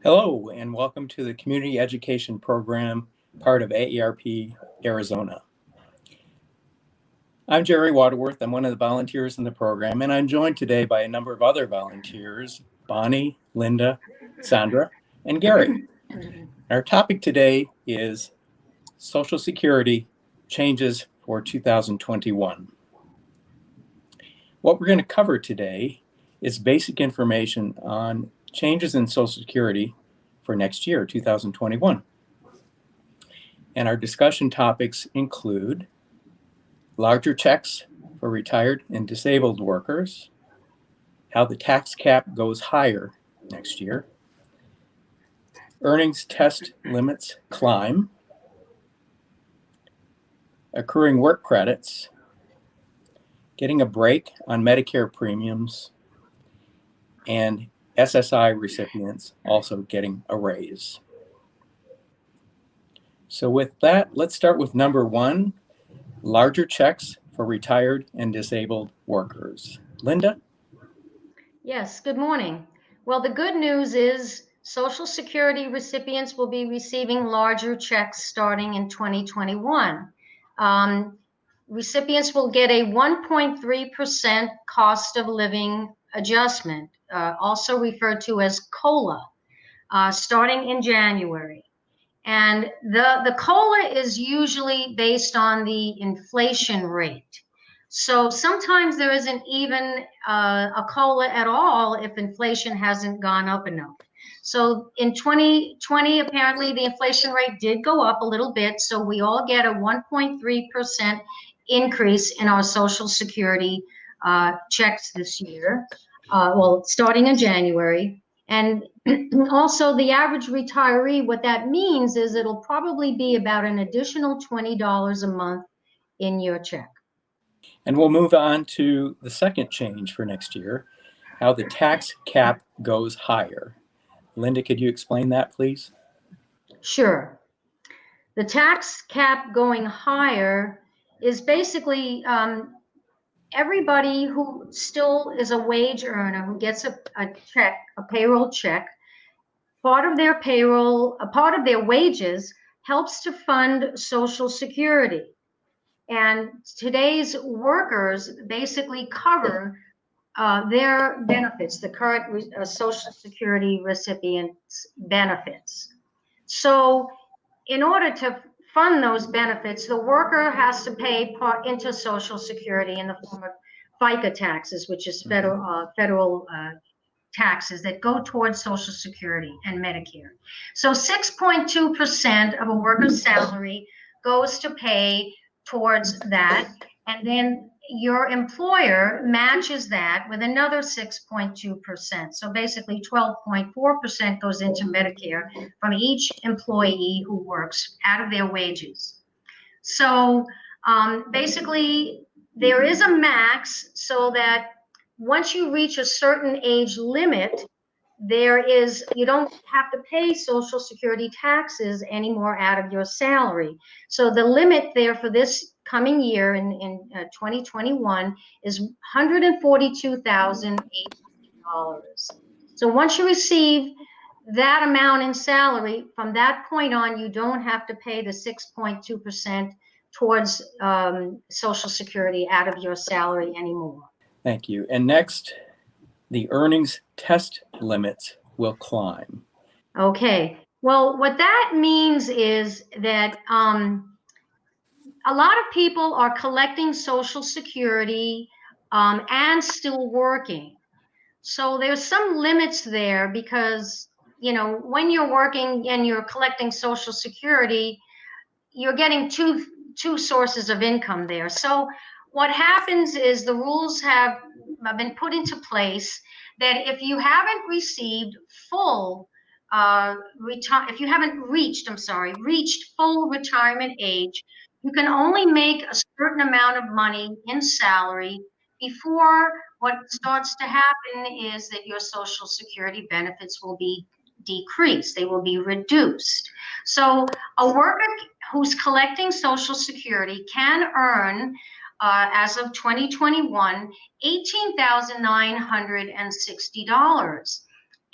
Hello, and welcome to the Community Education Program, part of AARP Arizona. I'm Jerry Waterworth. I'm one of the volunteers in the program, and I'm joined today by a number of other volunteers, Bonnie, Linda, Sandra, and Gary. Our topic today is Social Security changes for 2021. What we're going to cover today is basic information on changes in Social Security for next year, 2021. And our discussion topics include larger checks for retired and disabled workers, how the tax cap goes higher next year, earnings test limits climb, accruing work credits, getting a break on Medicare premiums, and SSI recipients also getting a raise. So with that, let's start with number one, larger checks for retired and disabled workers. Linda? Yes, good morning. Well, the good news is Social Security recipients will be receiving larger checks starting in 2021. Recipients will get a 1.3% cost of living adjustment, also referred to as COLA, starting in January. And the COLA is usually based on the inflation rate. So sometimes there isn't even a COLA at all if inflation hasn't gone up enough. So in 2020, apparently the inflation rate did go up a little bit. So we all get a 1.3% increase in our Social Security checks this year, starting in January. And also the average retiree, what that means is it'll probably be about an additional $20 a month in your check. And we'll move on to the second change for next year, how the tax cap goes higher. Linda, could you explain that, please? Sure. The tax cap going higher is basically everybody who still is a wage earner who gets a check, a payroll check, part of their payroll, a part of their wages helps to fund Social Security. And today's workers basically cover their benefits, the current Social Security recipients' benefits. So in order to fund those benefits, the worker has to pay part into Social Security in the form of FICA taxes, which is federal taxes that go towards Social Security and Medicare. So 6.2% of a worker's salary goes to pay towards that, and then your employer matches that with another 6.2%. So basically 12.4% goes into Medicare from each employee who works out of their wages. So basically there is a max so that once you reach a certain age limit, you don't have to pay Social Security taxes anymore out of your salary. So the limit there for this coming year in 2021 is $142,800. So once you receive that amount in salary, from that point on, you don't have to pay the 6.2% towards Social Security out of your salary anymore. Thank you. And next, the earnings test limits will climb. Okay. Well, what that means is that a lot of people are collecting Social Security and still working. So there's some limits there because, when you're working and you're collecting Social Security, you're getting two sources of income there. So what happens is the rules have been put into place that if you haven't received full if you haven't reached full retirement age, you can only make a certain amount of money in salary before what starts to happen is that your Social Security benefits will be decreased. They will be reduced. So a worker who's collecting Social Security can earn, as of 2021, $18,960.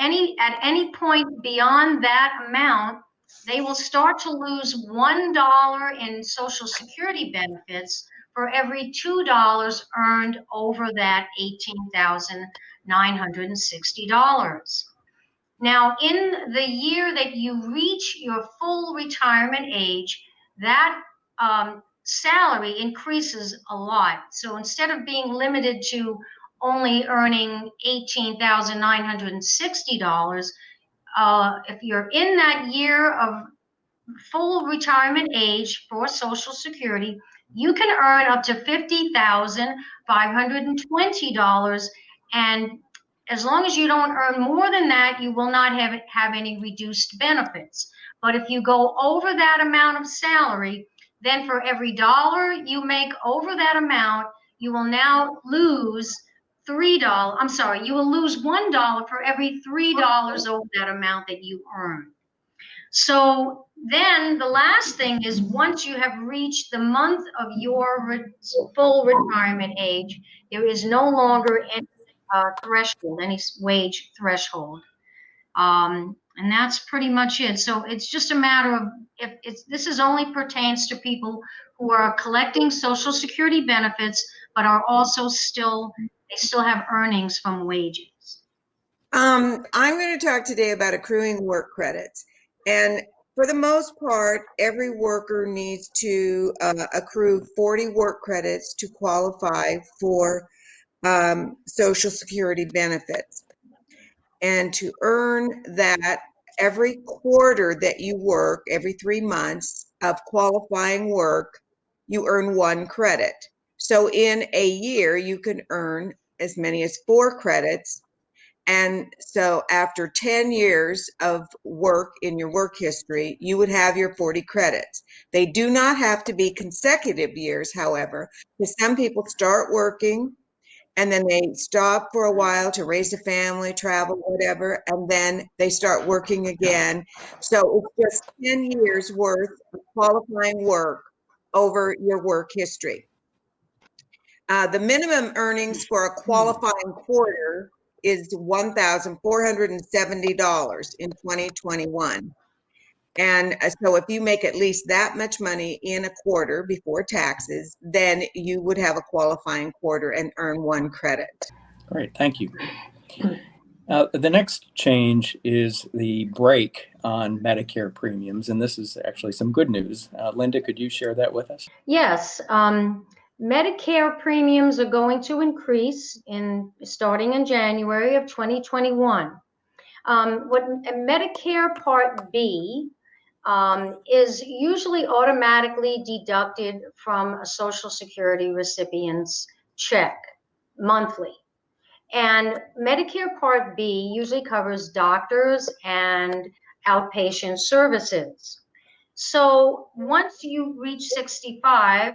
at any point beyond that amount, they will start to lose $1 in Social Security benefits for every $2 earned over that $18,960. Now, in the year that you reach your full retirement age, that salary increases a lot. So instead of being limited to only earning $18,960, if you're in that year of full retirement age for Social Security, you can earn up to $50,520. And as long as you don't earn more than that, you will not have any reduced benefits. But if you go over that amount of salary, then for every dollar you make over that amount, you will now lose $3. I'm sorry, you will lose $1 for every $3 over that amount that you earn. So then the last thing is, once you have reached the month of your full retirement age, there is no longer any threshold, any wage threshold. And that's pretty much it. So it's just a matter of, this is only pertains to people who are collecting Social Security benefits, but are also they still have earnings from wages. I'm going to talk today about accruing work credits. And for the most part, every worker needs to accrue 40 work credits to qualify for Social Security benefits. And to earn that, every quarter that you work, every 3 months of qualifying work, you earn 1 credit. So in a year, you can earn as many as 4 credits. And so after 10 years of work in your work history, you would have your 40 credits. They do not have to be consecutive years, however, because some people start working and then they stop for a while to raise a family, travel, whatever, and then they start working again. So it's just 10 years worth of qualifying work over your work history. The minimum earnings for a qualifying quarter is $1,470 in 2021. And so if you make at least that much money in a quarter before taxes, then you would have a qualifying quarter and earn 1 credit. Great, thank you. The next change is the break on Medicare premiums, and this is actually some good news. Linda, could you share that with us? Yes, Medicare premiums are going to increase starting in January of 2021. What Medicare Part B is usually automatically deducted from a Social Security recipient's check monthly. And Medicare Part B usually covers doctors and outpatient services. So once you reach 65,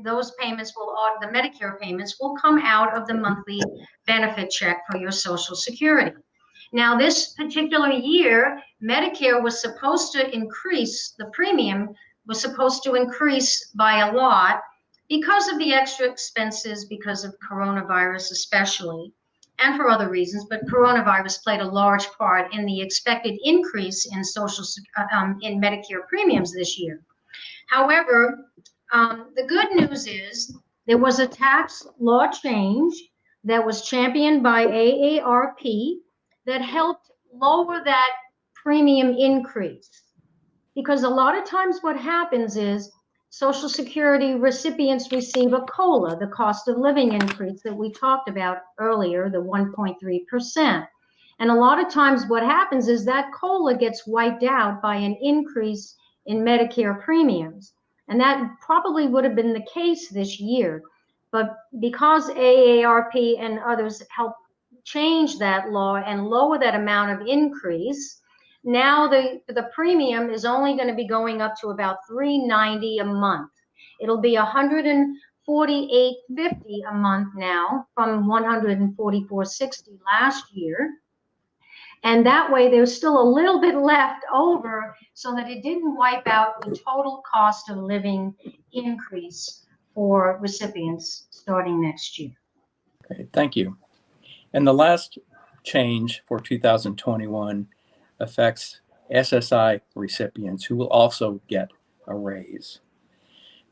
those payments the Medicare payments will come out of the monthly benefit check for your Social Security. Now, this particular year, Medicare was supposed to increase, the premium was supposed to increase by a lot because of the extra expenses, because of coronavirus especially, and for other reasons, but coronavirus played a large part in the expected increase in in Medicare premiums this year. However, the good news is there was a tax law change that was championed by AARP that helped lower that premium increase. Because a lot of times what happens is Social Security recipients receive a COLA, the cost of living increase that we talked about earlier, the 1.3%. And a lot of times what happens is that COLA gets wiped out by an increase in Medicare premiums. And that probably would have been the case this year. But because AARP and others helped change that law and lower that amount of increase, now the premium is only going to be going up to about $390 a month. It'll be $148.50 a month now from $144.60 last year. And that way there's still a little bit left over so that it didn't wipe out the total cost of living increase for recipients starting next year. Great, thank you. And the last change for 2021 affects SSI recipients who will also get a raise.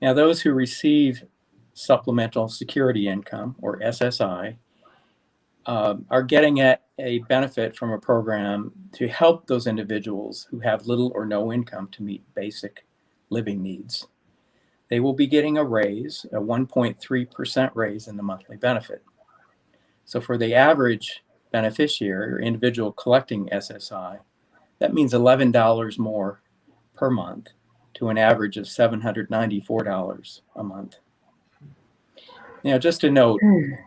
Now, those who receive supplemental security income, or SSI, are getting a benefit from a program to help those individuals who have little or no income to meet basic living needs. They will be getting a raise, a 1.3% raise in the monthly benefit. So for the average beneficiary or individual collecting SSI, that means $11 more per month to an average of $794 a month. Now, just to note,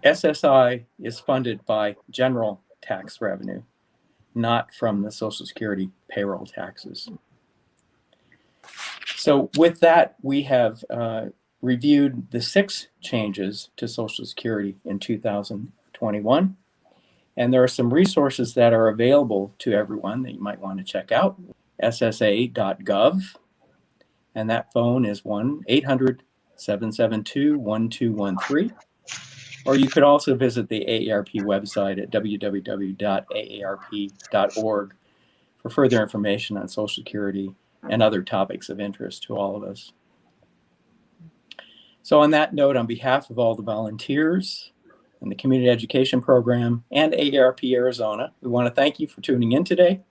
SSI is funded by general tax revenue, not from the Social Security payroll taxes. So with that, we have reviewed the 6 changes to Social Security in 2021. And there are some resources that are available to everyone that you might want to check out. SSA.gov, and that phone is 1-800-772-1213. Or you could also visit the AARP website at www.aarp.org for further information on Social Security and other topics of interest to all of us. So on that note, on behalf of all the volunteers and the Community Education Program and AARP Arizona, we want to thank you for tuning in today.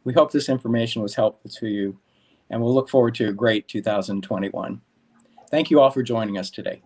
We hope this information was helpful to you, and we'll look forward to a great 2021. Thank you all for joining us today.